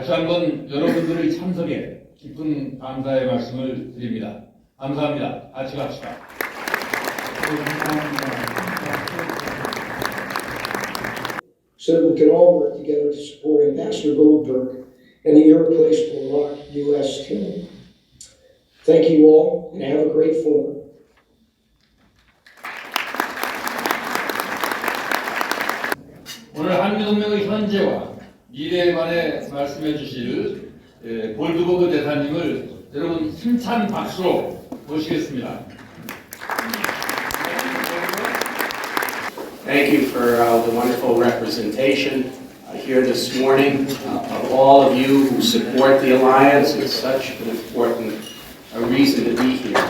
다시 한번 여러분들의 참석에 깊은 감사의 말씀을 드립니다. 감사합니다. 같이 갑시다. So that we can all work together to support Ambassador Goldberg and the irreplaceable ROK-US team. Thank you all, and have a great forum. 오늘 한미동맹의 현재와 미래에 관해 말씀해 주실 골드버그 대사님을 여러분 힘찬 박수로 모시겠습니다. Thank you for the wonderful representation here this morning of all of you who support the Alliance. It's such an important reason to be here.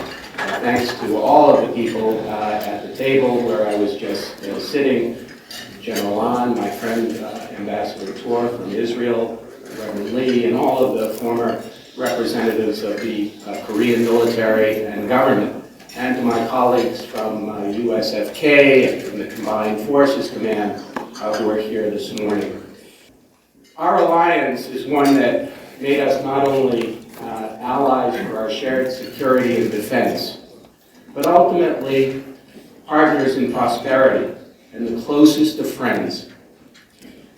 Thanks to all of the people at the table where I was just sitting, General An, my friend Ambassador Tor from Israel, Reverend Lee, and all of the former representatives of the Korean military and government, and to my colleagues from USFK and from the Combined Forces Command who are here this morning. Our alliance is one that made us not only allies for our shared security and defense, but ultimately partners in prosperity and the closest of friends.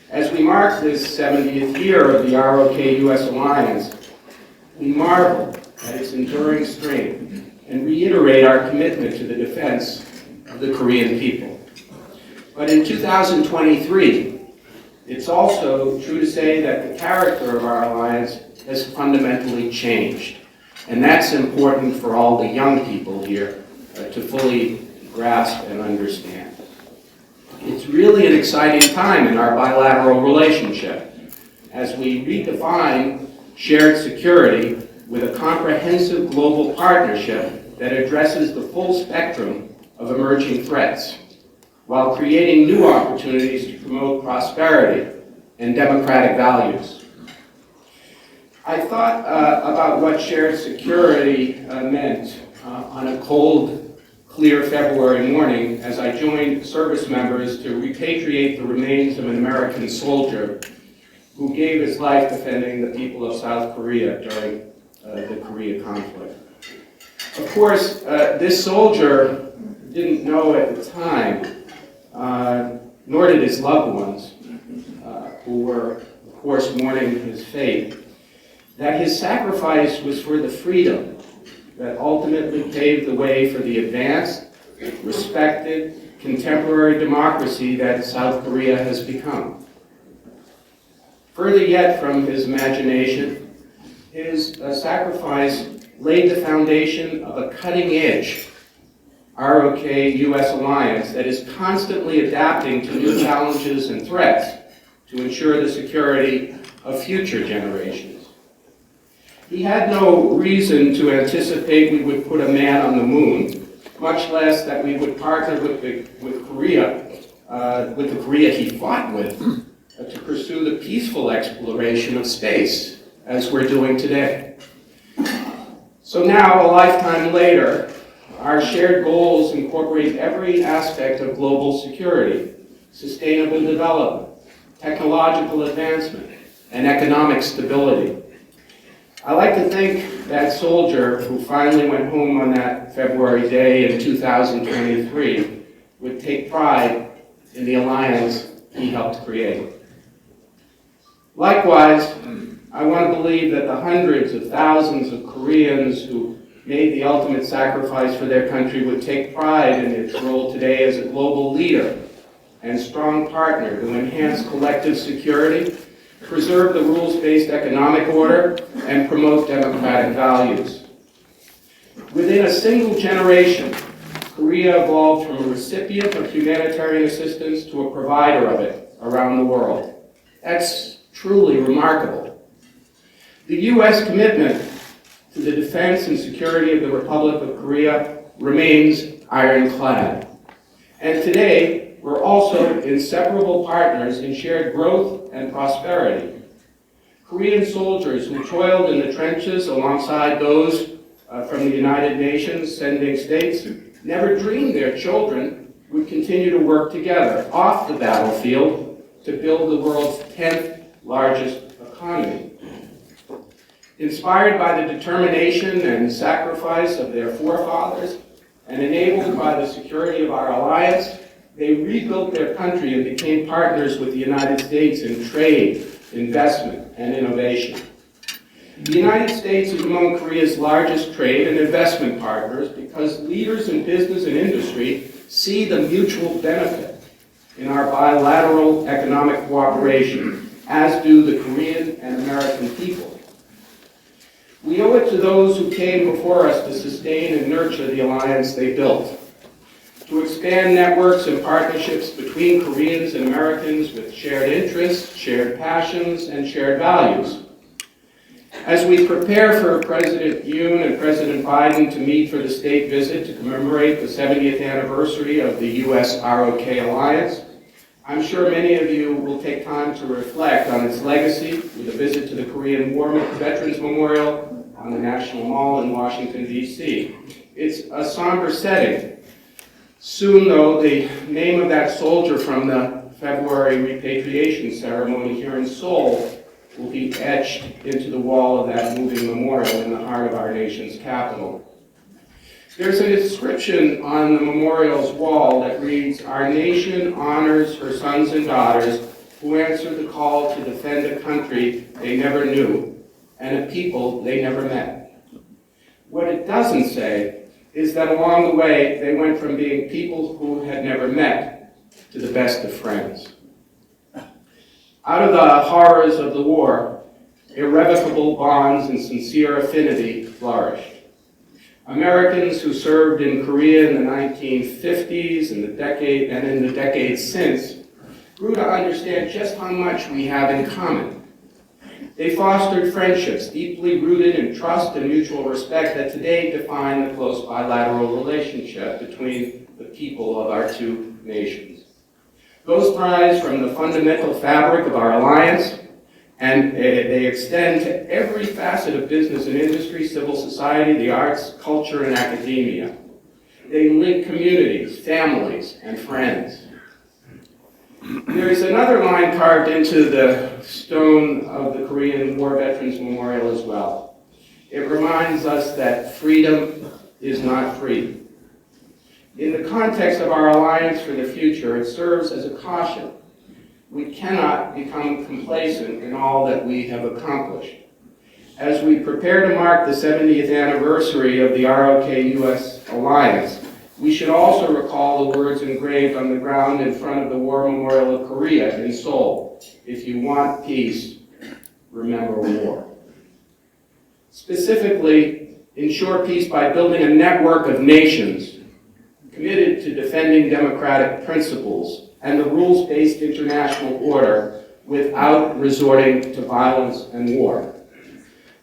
As we mark this 70th year of the R.O.K.US Alliance, we marvel at its enduring strength and reiterate our commitment to the defense of the Korean people. But in 2023, it's also true to say that the character of our alliance has fundamentally changed. And that's important for all the young people here to fully grasp and understand. It's really an exciting time in our bilateral relationship as we redefine shared security with a comprehensive global partnership that addresses the full spectrum of emerging threats, while creating new opportunities to promote prosperity and democratic values. I thought about what shared security meant on a cold, clear February morning as I joined service members to repatriate the remains of an American soldier who gave his life defending the people of South Korea during the Korea conflict. Of course, this soldier didn't know at the time, nor did his loved ones, who were, of course, mourning his fate, that his sacrifice was for the freedom that ultimately paved the way for the advanced, respected, contemporary democracy that South Korea has become. Further yet from his imagination, his sacrifice laid the foundation of a cutting-edge R.O.K.US Alliance that is constantly adapting to new challenges and threats to ensure the security of future generations. He had no reason to anticipate we would put a man on the moon, much less that we would partner with the Korea he fought with, to pursue the peaceful exploration of space, as we're doing today. So now, a lifetime later, our shared goals incorporate every aspect of global security, sustainable development, technological advancement, and economic stability. I like to think that soldier who finally went home on that February day in 2023 would take pride in the alliance he helped create. Likewise, I want to believe that the hundreds of thousands of Koreans who made the ultimate sacrifice for their country would take pride in its role today as a global leader and strong partner to enhance collective security, preserve the rules-based economic order, and promote democratic values. Within a single generation, Korea evolved from a recipient of humanitarian assistance to a provider of it around the world. That's truly remarkable. The U.S. commitment to the defense and security of the Republic of Korea remains ironclad. And today, we're also inseparable partners in shared growth and prosperity. Korean soldiers who toiled in the trenches alongside those from the United Nations sending states never dreamed their children would continue to work together off the battlefield to build the world's 10th largest economy. Inspired by the determination and sacrifice of their forefathers, and enabled by the security of our alliance, they rebuilt their country and became partners with the United States in trade, investment, and innovation. The United States is among Korea's largest trade and investment partners because leaders in business and industry see the mutual benefit in our bilateral economic cooperation, as do the Korean and American people. We owe it to those who came before us to sustain and nurture the alliance they built, to expand networks and partnerships between Koreans and Americans with shared interests, shared passions, and shared values. As we prepare for President Yoon and President Biden to meet for the state visit to commemorate the 70th anniversary of the U.S. R.O.K. Alliance, I'm sure many of you will take time to reflect on its legacy with a visit to the Korean War Veterans Memorial on the National Mall in Washington, D.C. It's a somber setting. Soon, though, the name of that soldier from the February repatriation ceremony here in Seoul will be etched into the wall of that moving memorial in the heart of our nation's capital. There's an inscription on the memorial's wall that reads, "Our nation honors her sons and daughters who answered the call to defend a country they never knew and a people they never met." What it doesn't say is that along the way they went from being people who had never met to the best of friends. Out of the horrors of the war, irrevocable bonds and sincere affinity flourished. Americans who served in Korea in the 1950s and in the decades since grew to understand just how much we have in common. They fostered friendships deeply rooted in trust and mutual respect that today define the close bilateral relationship between the people of our two nations. Those ties from the fundamental fabric of our alliance, and they extend to every facet of business and industry, civil society, the arts, culture, and academia. They link communities, families, and friends. There is another line carved into the stone of the Korean War Veterans Memorial as well. It reminds us that freedom is not free. In the context of our alliance for the future, it serves as a caution. We cannot become complacent in all that we have accomplished. As we prepare to mark the 70th anniversary of the ROK-US Alliance, we should also recall the words engraved on the ground in front of the War Memorial of Korea in Seoul. "If you want peace, remember war." Specifically, ensure peace by building a network of nations committed to defending democratic principles and the rules-based international order without resorting to violence and war.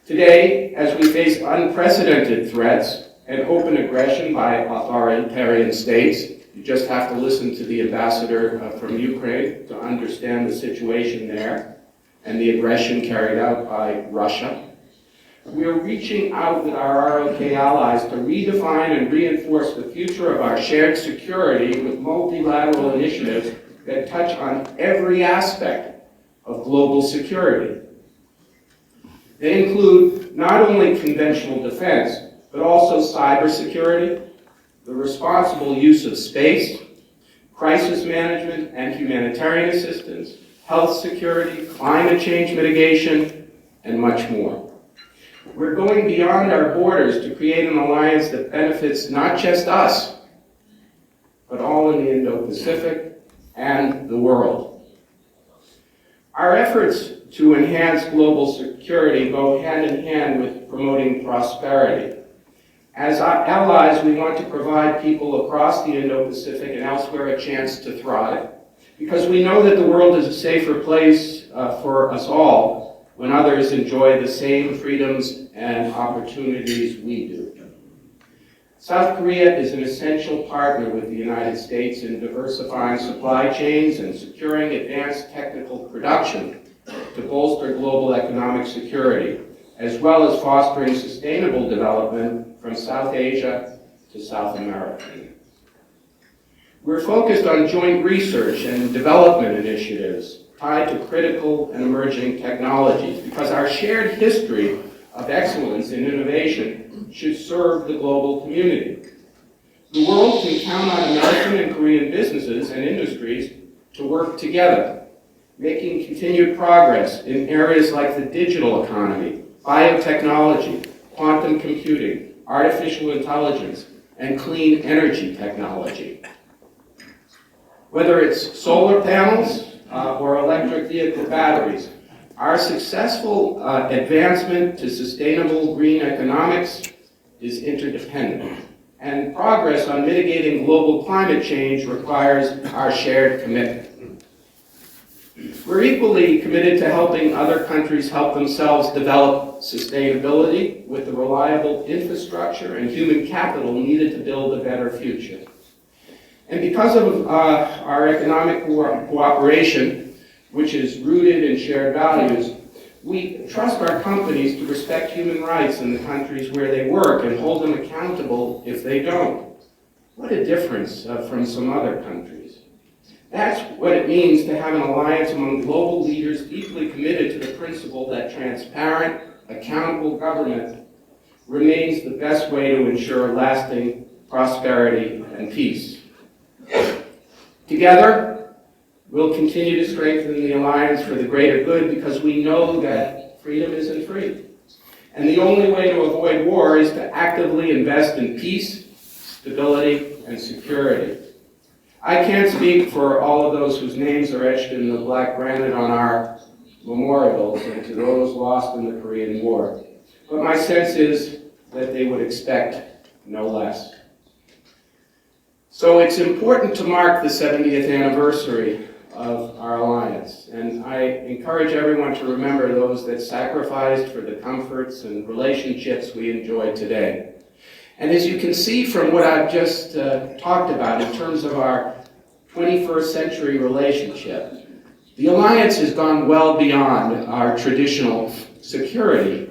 Today, as we face unprecedented threats and open aggression by authoritarian states, you just have to listen to the ambassador from Ukraine to understand the situation there and the aggression carried out by Russia. We are reaching out with our R.O.K. allies to redefine and reinforce the future of our shared security with multilateral initiatives that touch on every aspect of global security. They include not only conventional defense, but also cybersecurity, the responsible use of space, crisis management and humanitarian assistance, health security, climate change mitigation, and much more. We're going beyond our borders to create an alliance that benefits not just us, but all in the Indo-Pacific and the world. Our efforts to enhance global security go hand in hand with promoting prosperity. As our allies, we want to provide people across the Indo-Pacific and elsewhere a chance to thrive, because we know that the world is a safer place for us all when others enjoy the same freedoms and opportunities we do. South Korea is an essential partner with the United States in diversifying supply chains and securing advanced technical production to bolster global economic security, as well as fostering sustainable development from South Asia to South America. We're focused on joint research and development initiatives tied to critical and emerging technologies, because our shared history of excellence in innovation should serve the global community. The world can count on American and Korean businesses and industries to work together, making continued progress in areas like the digital economy, biotechnology, quantum computing, artificial intelligence, and clean energy technology. Whether it's solar panels or electric vehicle batteries, our successful advancement to sustainable green economics is interdependent, and progress on mitigating global climate change requires our shared commitment. We're equally committed to helping other countries help themselves develop sustainability with the reliable infrastructure and human capital needed to build a better future. And because of our economic cooperation, which is rooted in shared values, we trust our companies to respect human rights in the countries where they work and hold them accountable if they don't. What a difference from some other countries. That's what it means to have an alliance among global leaders deeply committed to the principle that transparent, accountable government remains the best way to ensure lasting prosperity and peace. Together, we'll continue to strengthen the alliance for the greater good because we know that freedom isn't free. And the only way to avoid war is to actively invest in peace, stability, and security. I can't speak for all of those whose names are etched in the black granite on our memorials and to those lost in the Korean War, but my sense is that they would expect no less. So it's important to mark the 70th anniversary of our alliance, and I encourage everyone to remember those that sacrificed for the comforts and relationships we enjoy today. And as you can see from what I've just talked about in terms of our 21st century relationship, the alliance has gone well beyond our traditional security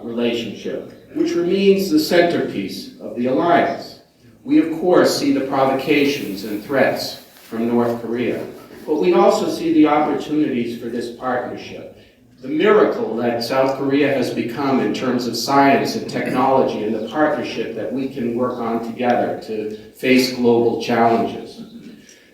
relationship, which remains the centerpiece of the alliance. We, of course, see the provocations and threats from North Korea, but we also see the opportunities for this partnership. The miracle that South Korea has become in terms of science and technology and the partnership that we can work on together to face global challenges.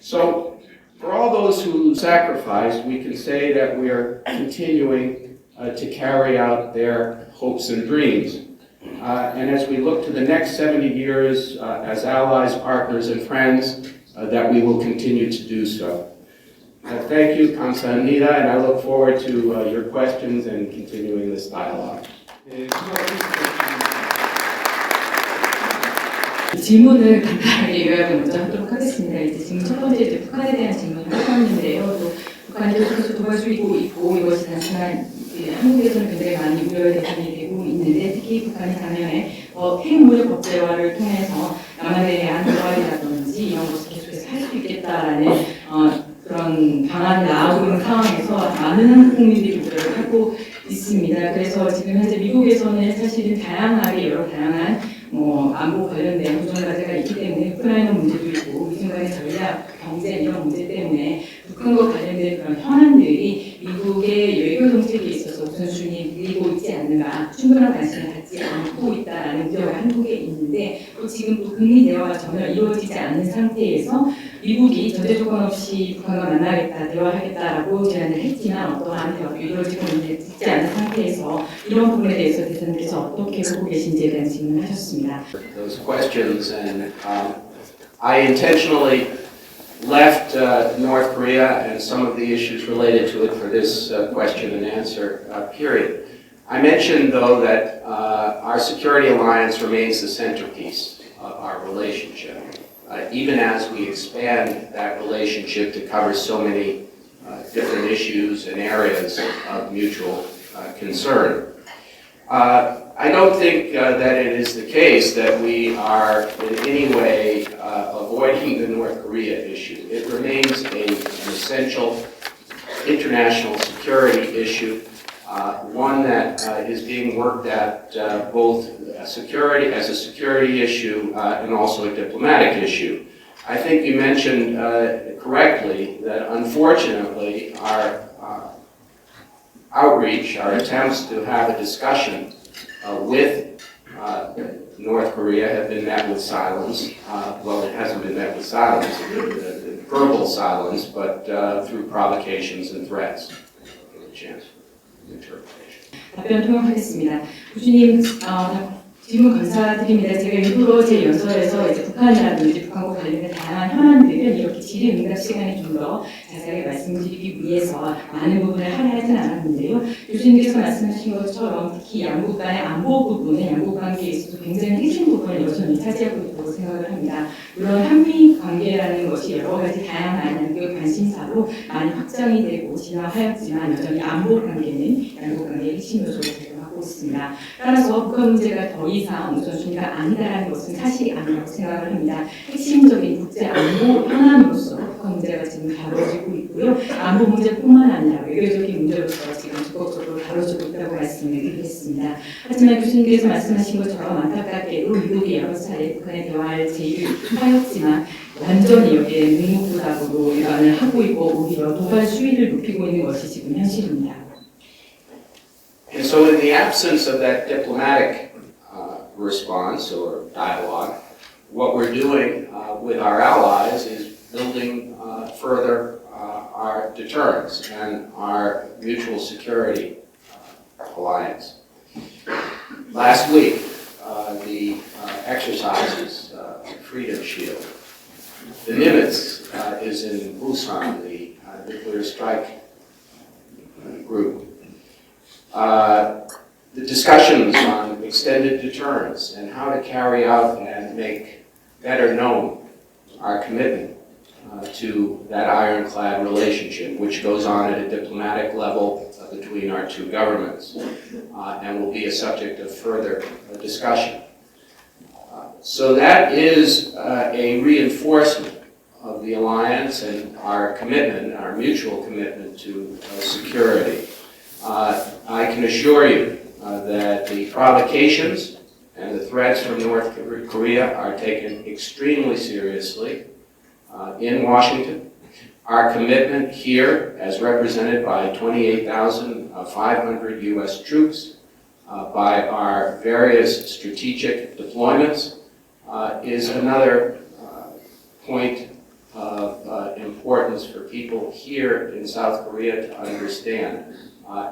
So, for all those who sacrificed, we can say that we are continuing to carry out their hopes and dreams. And as we look to the next 70 years as allies, partners, and friends, that we will continue to do so. Thank you, 감사합니다, and I look forward to your questions and continuing this dialogue. 질문을 간단하게 요약을 먼저 하도록 하겠습니다. 이제 지금 첫 번째 이제 북한에 대한 질문을 해봤는데요. 또 북한이 계속해서 도와주고 있고 이것이 단순한 한국에서는 굉장히 많이 우려의 대상이 되고 있는데 특히 북한이 작년에 핵무력 법제화를 통해서 남한에 대한 도발이라든지 이런 것을 계속해서 할 수 있겠다라는 그런 방안이 나오고 있는 상황에서 많은 한국 국민들이 우려를 하고 있습니다. 그래서 지금 현재 미국에서는 사실은 여러 다양한 안보 관련된 도전 과제가 있기 때문에 우크라이나 문제도 있고 미중 간의 전략, 경제 이런 문제 때문에 북한과 관련된 그런 현안들이 미국의 외교 정책에 있어서 우선순위에 밀리고 있지 않는가, 충분한 관심을 갖지 않고 있다라는 우려가 한국에 있는데 또 지금 또 북미 대화가 전혀 이루어지지 않는 상태에서 미국이 전제 조건 없이 북한과 만나겠다, 대화하겠다라고 제안을 했지만 어떠한 대화도 이루어지고 있지 않은 상태에서 이런 부분에 대해서 대통령께서 어떻게 보고 계신지에 대한 질문을 하셨습니다. Those questions, and I intentionally left North Korea and some of the issues related to it for this question and answer period. I mentioned, though, that our security alliance remains the centerpiece of our relationship, even as we expand that relationship to cover so many different issues and areas of mutual concern. I don't think that it is the case that we are in any way avoiding the North Korea issue. It remains an essential international security issue, one that is being worked at both as a security issue and also a diplomatic issue. I think you mentioned correctly that unfortunately our outreach, our attempts to have a discussion with North Korea have been met with silence. Well, it hasn't been met with silence, verbal silence, but through provocations and threats. Give a chance for interpretation. 답변 통역하겠습니다. 교수님, 질문 감사드립니다. 제가 일부러 제 연설에서 이제 북한이라든지 북한과 관련된 다양한 현안들은 이렇게 질의응답 시간에 좀 더 자세하게 말씀드리기 위해서 많은 부분을 할애하진 않았는데요. 교수님께서 말씀하신 것처럼 특히 양국 간의 안보 부분은 양국 관계에 있어서 굉장히 핵심 부분을 여전히 차지하고 있다고 생각을 합니다. 물론 한미 관계라는 것이 여러 가지 다양한 양국의 관심사로 많이 확장이 되고 진화하였지만 여전히 안보 관계는 양국 관계의 핵심 요소로 작용하고 있습니다. 따라서 북한 문제가 더 이상 우선순위가 아니다라는 것은 사실이 아니라고 생각을 합니다. 핵심적인 국제 안보 현안으로서 북한 문제가 지금 다뤄지고 있고요. 안보 문제뿐만 아니라 외교적인 문제로서 지금 적극적으로 다뤄지고 있다고 말씀을 드리겠습니다. 하지만 교수님께서 말씀하신 것처럼 안타깝게도 미국이 여러 차례 북한에 대화할 제의를 하였지만 완전히 여기에 묵묵부답으로 일관을 하고 있고 오히려 도발 수위를 높이고 있는 것이 지금 현실입니다. And so in the absence of that diplomatic response or dialogue, what we're doing with our allies is building further our deterrence and our mutual security alliance. Last week, the exercises, Freedom Shield. The Nimitz is in Busan, the nuclear strike group. The discussions on extended deterrence and how to carry out and make better known our commitment to that ironclad relationship, which goes on at a diplomatic level between our two governments and will be a subject of further discussion. So that is a reinforcement of the alliance and our commitment, our mutual commitment to security. I can assure you that the provocations and the threats from North Korea are taken extremely seriously in Washington. Our commitment here, as represented by 28,500 U.S. troops, by our various strategic deployments, is another point of importance for people here in South Korea to understand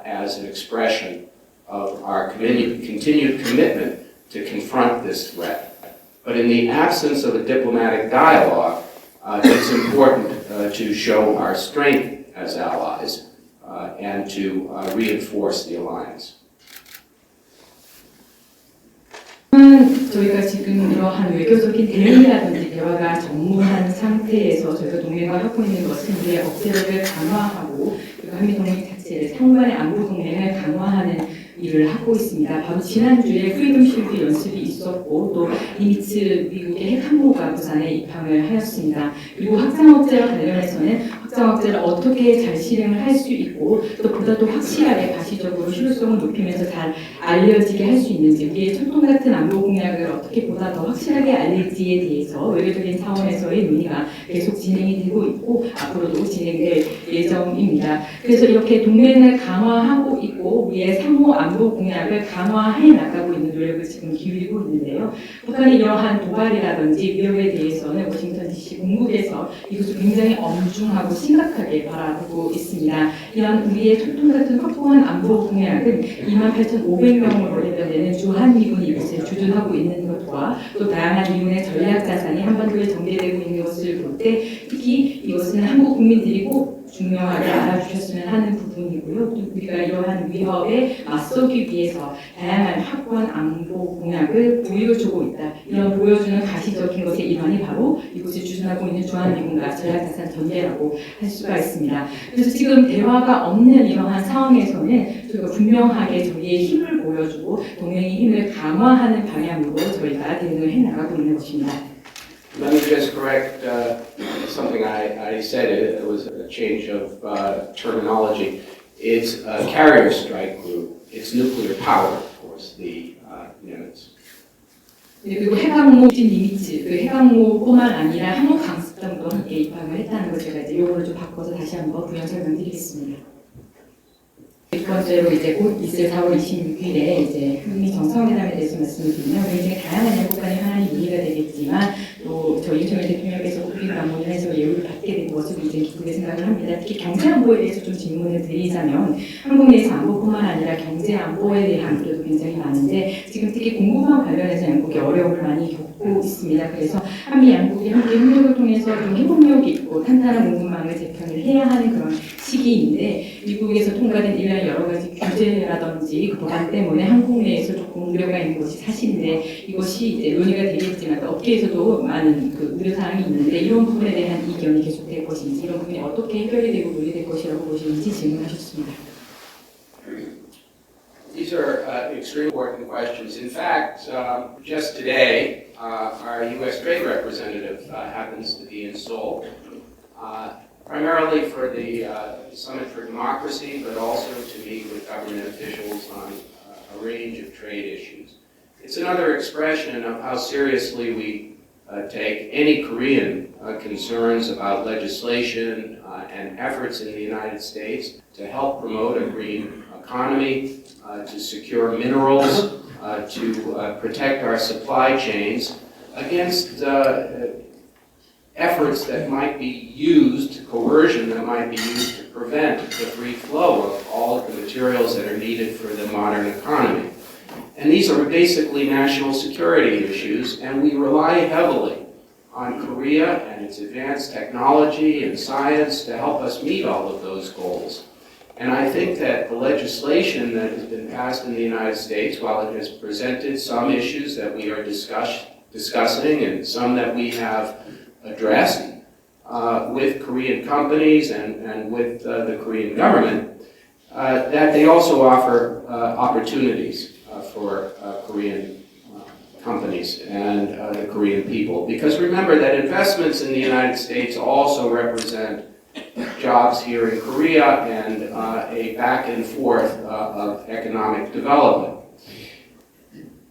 as an expression of our continued commitment to confront this threat. But in the absence of a diplomatic dialogue, it's important to show our strength as allies and to reinforce the alliance. 저희가 지금 이러한 외교적인 대응이라든지 대화가 전무한 상태에서 저희가 동맹과 하고 있는 것은 우리의 억제력을 강화하고 그리고 한미동맹 자체를 상반의 안보동맹을 강화하는 일을 하고 있습니다. 바로 지난주에 프리덤 실드 연습이 있었고 또 니미츠 미국의 핵항모가 부산에 입항을 하였습니다. 그리고 확장 억제와 관련해서는 확장 억제를 어떻게 잘 실행을 할 수 있고 또 보다 더 확실하게 가시적으로 실효성을 높이면서 잘 알려지게 할 수 있는지 우리의 철통 같은 안보 공약을 어떻게 보다 더 확실하게 알릴지에 대해서 외교적인 차원에서의 논의가 계속 진행이 되고 있고 앞으로도 진행될 예정입니다. 그래서 이렇게 동맹을 강화하고 있고 우리의 상호 안보 공약을 강화해 나가고 있는 노력을 지금 기울이고 있는데요. 북한의 이러한 도발이라든지 위협에 대해서는 워싱턴 DC 공국에서 이것을 굉장히 엄중하고 심각하게 바라보고 있습니다. 이런 우리의 철통 같은 확고한 안보 공약은 28,500명으로 해당되는 주한미군이 이것을 주둔하고 있는 것과 또 다양한 미군의 전략 자산이 한반도에 전개되고 있는 것을 볼 때 특히 이것은 한국 국민들이고 중요하게 알아주셨으면 하는 부분이고요. 또 우리가 이러한 위협에 맞서기 위해서 다양한 확고한 안보 공약을 보여주고 있다. 이런 보여주는 가시적인 것의 일환이 바로 이곳에 주둔하고 있는 주한미군과 전략자산 전개라고 할 수가 있습니다. 그래서 지금 대화가 없는 이러한 상황에서는 저희가 분명하게 저희의 힘을 보여주고 동맹의 힘을 강화하는 방향으로 저희가 대응을 해나가고 있는 것입니다. Let me just correct something I said. It was a change of terminology. It's a carrier strike group. It's nuclear power, of course, the Nimitz. 그리고 핵항모 니미츠, 그 핵항모뿐만 아니라 항모 강습단도 함께 입항을 했다는 걸 제가 이제 요거를 좀 바꿔서 다시 한번 부연 설명드리겠습니다. 번째로 이제 곧 있을 4월 26일에 이제 한미 정상회담에 대해서 말씀을 드리면 굉장히 다양한 양국 간의 현안이 논의가 되겠지만 또 저희 윤석열 대통령께서 국빈 방문을 해서 예우를 받게 된 것을 굉장히 기쁘게 생각을 합니다. 특히 경제 안보에 대해서 좀 질문을 드리자면 한국 내에서 안보뿐만 아니라 경제 안보에 대한 우려도 굉장히 많은데 지금 특히 공급망 관련해서 양국이 어려움을 많이 겪고 있습니다. 그래서 한미 양국이 함께 협력을 통해서 좀 회복력 있고 탄탄한 공급망을 재편을 해야 하는 그런 시기인데 미국에서 통과된 일련의 여러 가지 규제라든지 그 법안 때문에 한국 내에서 조금 우려가 있는 것이 사실인데 이것이 이제 논의가 되겠지만 또 업계에서도 많은 그 우려사항이 있는데 이런 부분에 대한 이견이 계속될 것인지 이런 부분이 어떻게 해결이 되고 논의될 것이라고 보시는지 질문하셨습니다. These are extremely important questions. In fact, just today, our U.S. Trade Representative happens to be in Seoul, primarily for the Summit for Democracy, but also to meet with government officials on a range of trade issues. It's another expression of how seriously we take any Korean concerns about legislation and efforts in the United States to help promote a green economy, to secure minerals, to protect our supply chains against efforts that might be used, coercion that might be used to prevent the free flow of all of the materials that are needed for the modern economy. And these are basically national security issues, and we rely heavily on Korea and its advanced technology and science to help us meet all of those goals. And I think that the legislation that has been passed in the United States, while it has presented some issues that we are discussing and some that we have addressed with Korean companies and with the Korean government, that they also offer opportunities for Korean companies and the Korean people. Because remember that investments in the United States also represent jobs here in Korea and a back and forth of economic development.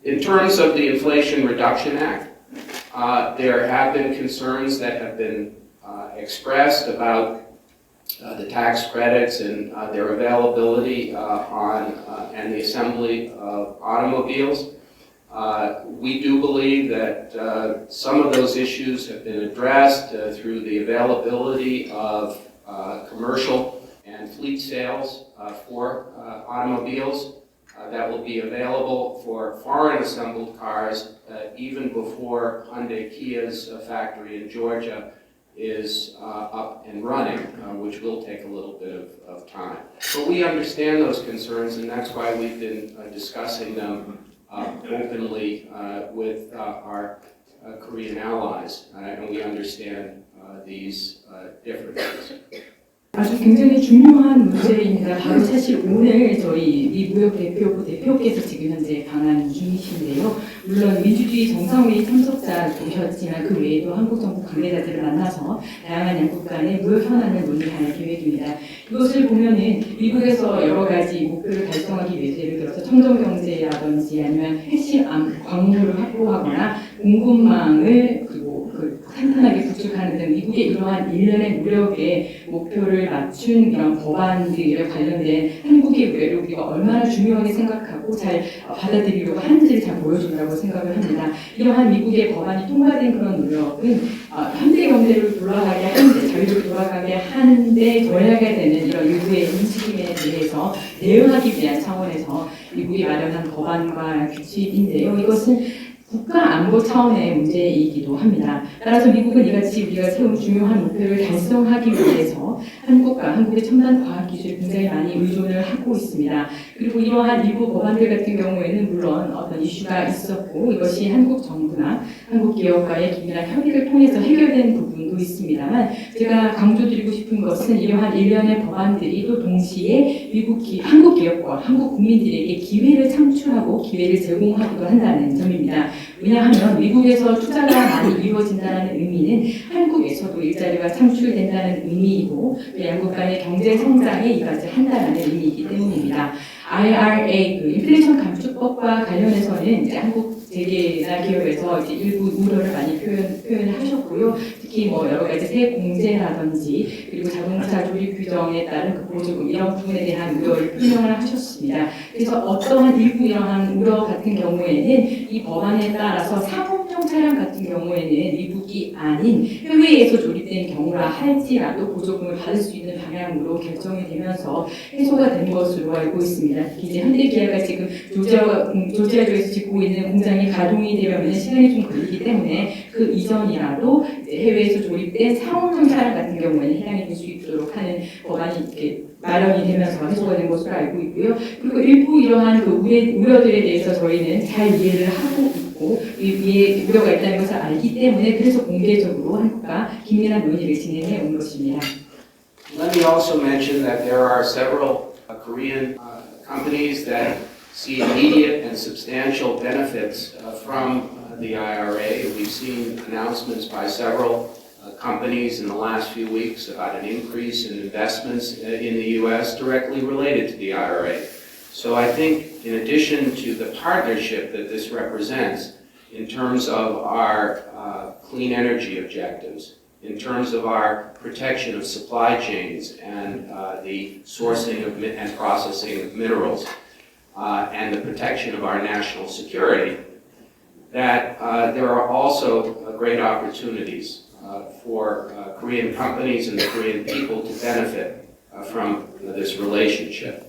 In terms of the Inflation Reduction Act, there have been concerns that have been expressed about the tax credits and their availability and the assembly of automobiles. We do believe that some of those issues have been addressed through the availability of commercial and fleet sales for automobiles that will be available for foreign assembled cars even before Hyundai Kia's factory in Georgia is up and running, which will take a little bit of time. But we understand those concerns, and that's why we've been discussing them openly with our Korean allies, and we understand these differences. 아주 굉장히 중요한 문제입니다. 바로 사실 오늘 저희 이 무역 대표부 대표께서 지금 현재 방한 중이신데요. 물론 민주주의 정상회의 참석자 오셨지만 그 외에도 한국 정부 관계자들을 만나서 다양한 양국 간의 무역 현안을 논의할 계획입니다. 이것을 보면은 미국에서 여러 가지 목표를 달성하기 위해서 예를 들어서 청정 경제라든지 아니면 핵심 광물을 확보하거나 공급망을 그리고 탄탄하게 구축하는 등 미국의 이러한 일련의 노력에 목표를 맞춘 이런 법안들에 관련된 한국의 우려를 우리가 얼마나 중요하게 생각하고 잘 받아들이려고 하는지를 잘 보여준다고 생각을 합니다. 이러한 미국의 법안이 통과된 그런 노력은 현대 경제를 돌아가게 하는데 자유를 돌아가게 하는데 도약하게 되는 이런 일부의 움직임에 대해서 대응하기 위한 차원에서 미국이 마련한 법안과 규칙인데요. 이것은 국가 안보 차원의 문제이기도 합니다. 따라서 미국은 이같이 우리가 세운 중요한 목표를 달성하기 위해서 한국과 한국의 첨단 과학기술에 굉장히 많이 의존을 하고 있습니다. 그리고 이러한 일부 법안들 같은 경우에는 물론 어떤 이슈가 있었고 이것이 한국 정부나 한국 기업과의 긴밀한 협의를 통해서 해결된 부분도 있습니다만 제가 강조드리고 싶은 것은 이러한 일련의 법안들이 또 동시에 한국 기업과 한국 국민들에게 기회를 창출하고 기회를 제공하기도 한다는 점입니다. 왜냐하면 미국에서 투자가 많이 이루어진다는 의미는 한국에서도 일자리가 창출된다는 의미이고 양국 간의 경제 성장에 이바지한다는 의미이기 때문입니다. IRA 인플레이션 감축법과 관련해서는 이제 한국 재계나 기업에서 이제 일부 우려를 많이 표현을 하셨고요. 특히 뭐 여러 가지 세액 공제라든지 그리고 자동차 조립 규정에 따른 그 보조금 이런 부분에 대한 우려를 표명을 하셨습니다. 그래서 어떠한 일부 이러한 우려 같은 경우에는 이 법안에 따라서 상업용 차량 같은 경우에는 미국이 아닌 해외에서 조립된 경우라 할지라도 보조금을 받을 수 있는 방향으로 결정이 되면서 해소가 된 것으로 알고 있습니다. 특히 이제 현대기아가 지금 조지아주에서 짓고 있는 공장이 가동이 되려면 시간이 좀 걸리기 때문에 그 이전이라도 해외에서 조립된 상업용 차량 같은 경우에는 해당이 될 수 있도록 하는 법안이 이렇게 마련이 되면서 해소가 된 것으로 알고 있고요. 그리고 일부 이러한 그 우려들에 대해서 저희는 잘 이해를 하고 있고 위에 우려가 있다는 것을 알기 때문에 그래서 공개적으로 한국과 긴밀한 논의를 진행해 온 것입니다. Let me also mention that there are several Korean companies that see immediate and substantial benefits from the IRA. We've seen announcements by several companies in the last few weeks about an increase in investments in the U.S. directly related to the IRA. So I think in addition to the partnership that this represents in terms of our clean energy objectives, in terms of our protection of supply chains and the sourcing of and processing of minerals, and the protection of our national security, that there are also great opportunities for Korean companies and the Korean people to benefit from this relationship.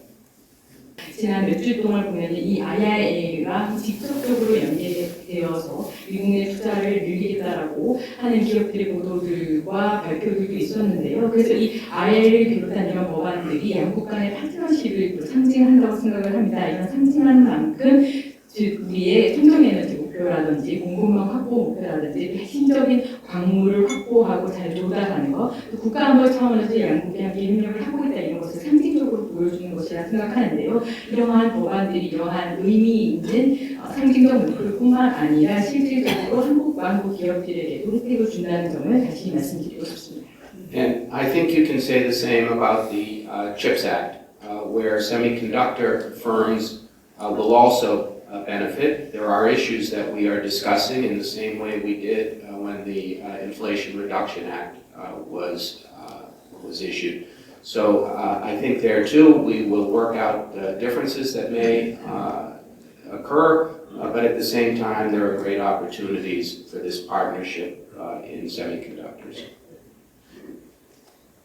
지난 몇 주 동안 보면 이 IRA가 직접적으로 연계되어서 미국 내 투자를 늘리겠다라고 하는 기업들의 보도들과 발표들도 있었는데요. 그래서 이 IRA를 비롯한 이런 법안들이 양국 간의 파트너십을 상징한다고 생각을 합니다. 이런 상징하는 만큼 즉 우리의 청정에너지 목표라든지 공급망 확보 목표라든지 핵심적인 광물을 확보하고 잘 조달하는 것, 또 국가안보 차원에서 양국이 함께 협력을 하고 있다 이런 것을 상징적으로 보여주는 것이라 생각하는데요. 이러한 법안들이 이러한 의미 있는 상징적 목표뿐만 아니라 실질적으로 한국과 한국 기업들에게도 혜택을 준다는 점을 다시 말씀드리고 싶습니다. And I think you can say the same about the CHIPS Act, where semiconductor firms will also benefit. There are issues that we are discussing in the same way we did when the Inflation Reduction Act was issued. So I think there too we will work out differences that may occur, but at the same time there are great opportunities for this partnership in semiconductors.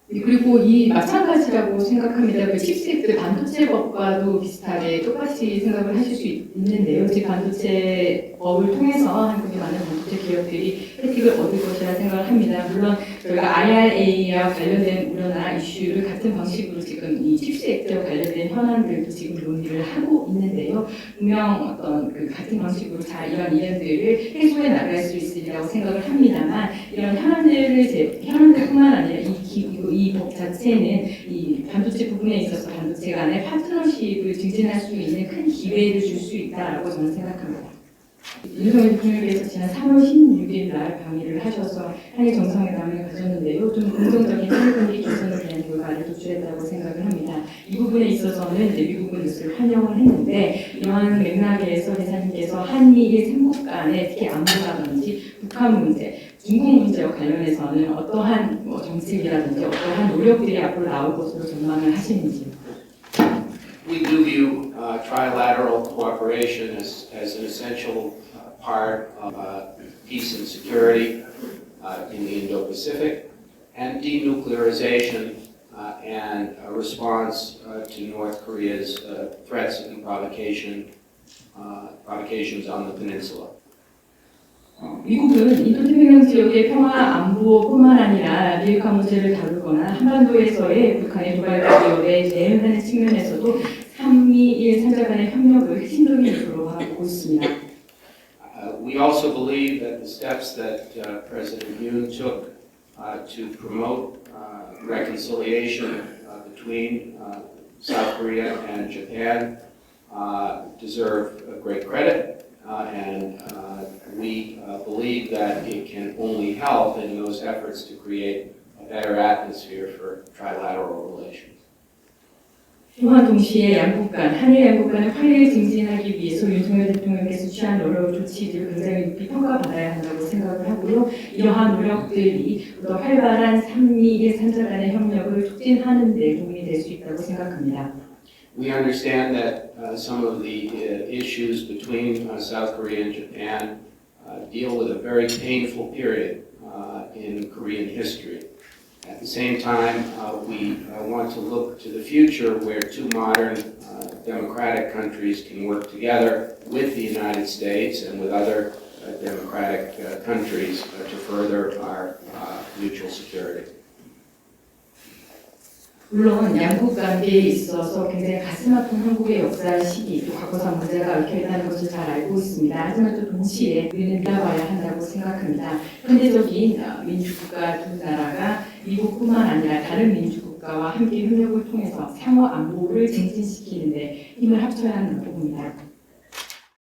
그리고 이 마찬가지라고 생각합니다. 그 칩셋 반도체법과도 비슷하게 똑같이 생각을 하실 수 있는데요. 즉 반도체법을 통해서 한국의 많은 반도체 기업들이 혜택을 얻을 것이라 생각을 합니다. 물론 저희가 IRA와 관련된 우려나 이슈를 같은 방식으로 지금 이 칩스 액트와 관련된 현안들도 지금 논의를 하고 있는데요. 분명 어떤 그 같은 방식으로 잘 이런 이견들을 해소해 나갈 수 있으리라고 생각을 합니다만 이런 현안들뿐만 아니라 이 법 자체는 이 반도체 부분에 있어서 반도체 간의 파트너십을 증진할 수 있는 큰 기회를 줄 수 있다라고 저는 생각합니다. 윤석열 대통령께서 지난 3월 16일 날 방미를 하셔서 한일 정상회담을 가졌는데요. 좀 긍정적인 한일 개선을 위한 결과를 도출했다고 생각을 합니다. 이 부분에 있어서는 이제 미국은 이것을 환영을 했는데 이러한 맥락에서 대사님께서 한미일 3국 간의 특히 안보라든지 북한 문제, 중국 문제와 관련해서는 어떠한 정책이라든지 어떠한 노력들이 앞으로 나올 것으로 전망을 하시는지요? We do view trilateral cooperation as an essential part of peace and security in the Indo-Pacific, and denuclearization and a response to North Korea's threats and provocations on the peninsula. 미국은 인도태평양 지역의 평화 안보뿐만 아니라 비핵화 문제를 다루거나 한반도에서의 북한의 도발 위협에 대응하는 측면에서도 한미일 3자 간의 협력을 핵심적인 요소로 하고 있습니다. We also believe that the steps that President Yoon took to promote reconciliation between South Korea and Japan deserve great credit. And we believe that it can only help in those efforts to create a better atmosphere for trilateral relations. 또한 동시에 양국 간, 한일 양국 간의 화해를 증진하기 위해서 윤석열 대통령께서 취한 여러 조치들을 굉장히 높이 평가받아야 한다고 생각을 하고요. 이러한 노력들이 더 활발한 한미일 3자 간의 협력을 촉진하는 데 도움이 될 수 있다고 생각합니다. We understand that some of the issues between South Korea and Japan deal with a very painful period in Korean history. At the same time, we want to look to the future where two modern democratic countries can work together with the United States and with other democratic countries to further our mutual security. 물론 양국 관계에 있어서 굉장히 가슴 아픈 한국의 역사 시기, 또 과거사 문제가 얽혀 있다는 것을 잘 알고 있습니다. 하지만 또 동시에 우리는 믿어봐야 한다고 생각합니다. 현대적인 민주국가 두 나라가 미국뿐만 아니라 다른 민주국가와 함께 협력을 통해서 상호 안보를 증진시키는 데 힘을 합쳐야 하는 부분입니다.